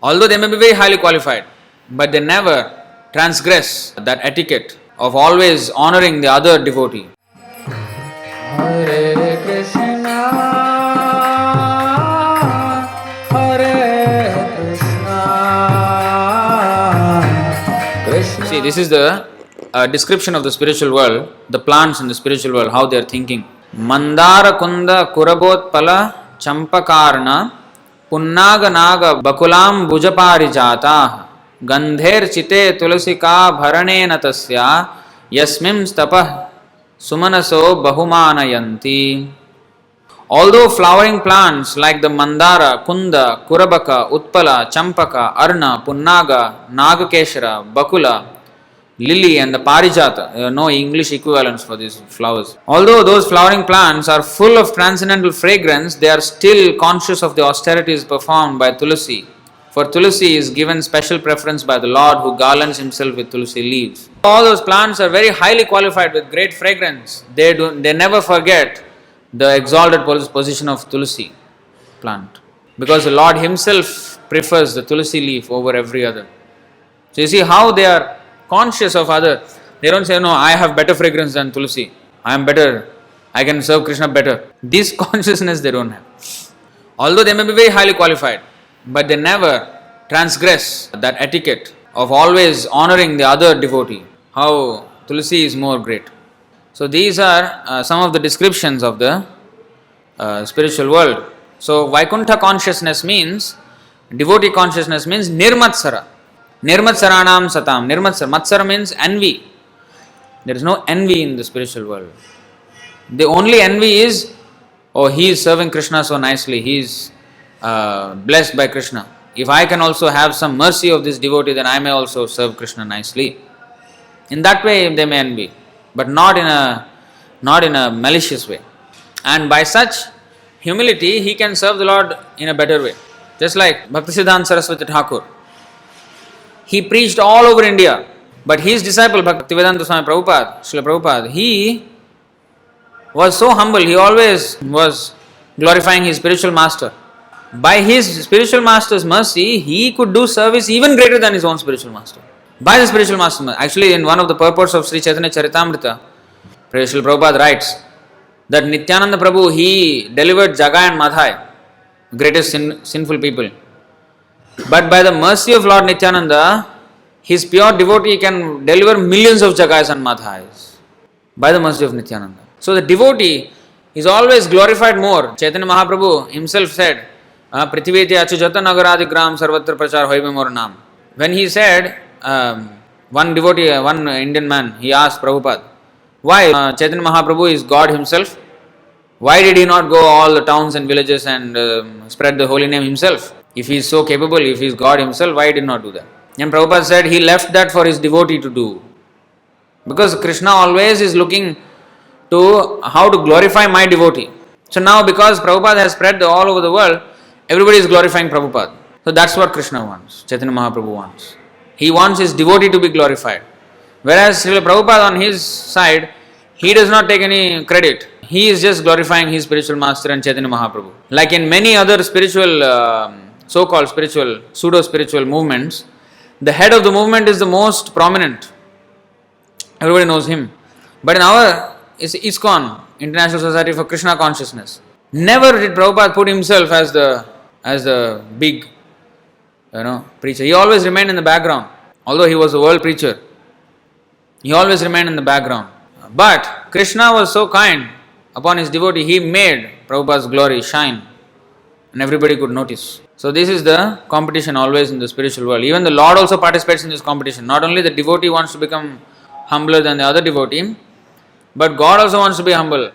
Although they may be very highly qualified, but they never transgress that etiquette of always honoring the other devotee. Hare Krishna, Hare Krishna, Krishna. See, this is the description of the spiritual world, the plants in the spiritual world, how they are thinking. Mandara Kunda Kurabotpala Champakarna Punnaga Naga Bakulam Bujaparijata Gandher Chite Tulasika Bharane Natasya Yasmim Stapah Sumanaso Bahumanayanti. Although flowering plants like the Mandara, Kunda, Kurabaka, Utpala, Champaka, Arna, Punnaga, Nagakeshara, Bakula, Lily and the Parijata, there are no English equivalents for these flowers. Although those flowering plants are full of transcendental fragrance, they are still conscious of the austerities performed by Tulasi. For Tulasi is given special preference by the Lord who garlands himself with Tulasi leaves. All those plants are very highly qualified with great fragrance. They never forget the exalted position of Tulasi plant. Because the Lord himself prefers the Tulasi leaf over every other. So you see how they are conscious of other. They don't say, no, I have better fragrance than Tulasi. I am better. I can serve Krishna better. This consciousness they don't have. Although they may be very highly qualified, but they never transgress that etiquette of always honoring the other devotee. How Tulasi is more great. So these are some of the descriptions of the spiritual world. So Vaikuntha consciousness means, devotee consciousness means Nirmatsara. Nirmatsaranam satam. Nirmatsara. Matsara means envy. There is no envy in the spiritual world. The only envy is, oh, he is serving Krishna so nicely. He is blessed by Krishna. If I can also have some mercy of this devotee, then I may also serve Krishna nicely. In that way they may envy, but not in a malicious way. And by such humility, he can serve the Lord in a better way. Just like Bhaktisiddhanta Saraswati Thakur. He preached all over India, but his disciple Bhaktivedanta Swami Prabhupada, Srila Prabhupada, he was so humble. He always was glorifying his spiritual master. By his spiritual master's mercy, he could do service even greater than his own spiritual master. By the spiritual master. Actually, in one of the purports of Sri Chaitanya Charitamrita, Srila Prabhupada writes that Nityananda Prabhu, he delivered Jagai and Madhai, greatest sinful people. But by the mercy of Lord Nityananda, his pure devotee can deliver millions of Jagais and Madhais. By the mercy of Nityananda. So the devotee is always glorified more. Chaitanya Mahaprabhu himself said, Prithiveti achujata nagaradi gram sarvatra prachar hoibe mor naam. When he said, one devotee, one Indian man, he asked Prabhupada, why Chaitanya Mahaprabhu is God himself? Why did he not go all the towns and villages and spread the holy name himself? If he is so capable, if he is God himself, why did he not do that? And Prabhupada said he left that for his devotee to do. Because Krishna always is looking to how to glorify my devotee. So now because Prabhupada has spread all over the world, everybody is glorifying Prabhupada. So that's what Krishna wants, Chaitanya Mahaprabhu wants. He wants his devotee to be glorified. Whereas Srila Prabhupada on his side, he does not take any credit. He is just glorifying his spiritual master and Chaitanya Mahaprabhu. Like in many other spiritual, so-called spiritual, pseudo-spiritual movements, the head of the movement is the most prominent. Everybody knows him. But in our ISKM, International Society for Krishna Consciousness, never did Prabhupada put himself as the big, preacher. He always remained in the background. Although he was a world preacher, he always remained in the background. But Krishna was so kind upon his devotee, he made Prabhupada's glory shine and everybody could notice. So this is the competition always in the spiritual world. Even the Lord also participates in this competition. Not only the devotee wants to become humbler than the other devotee, but God also wants to be humble.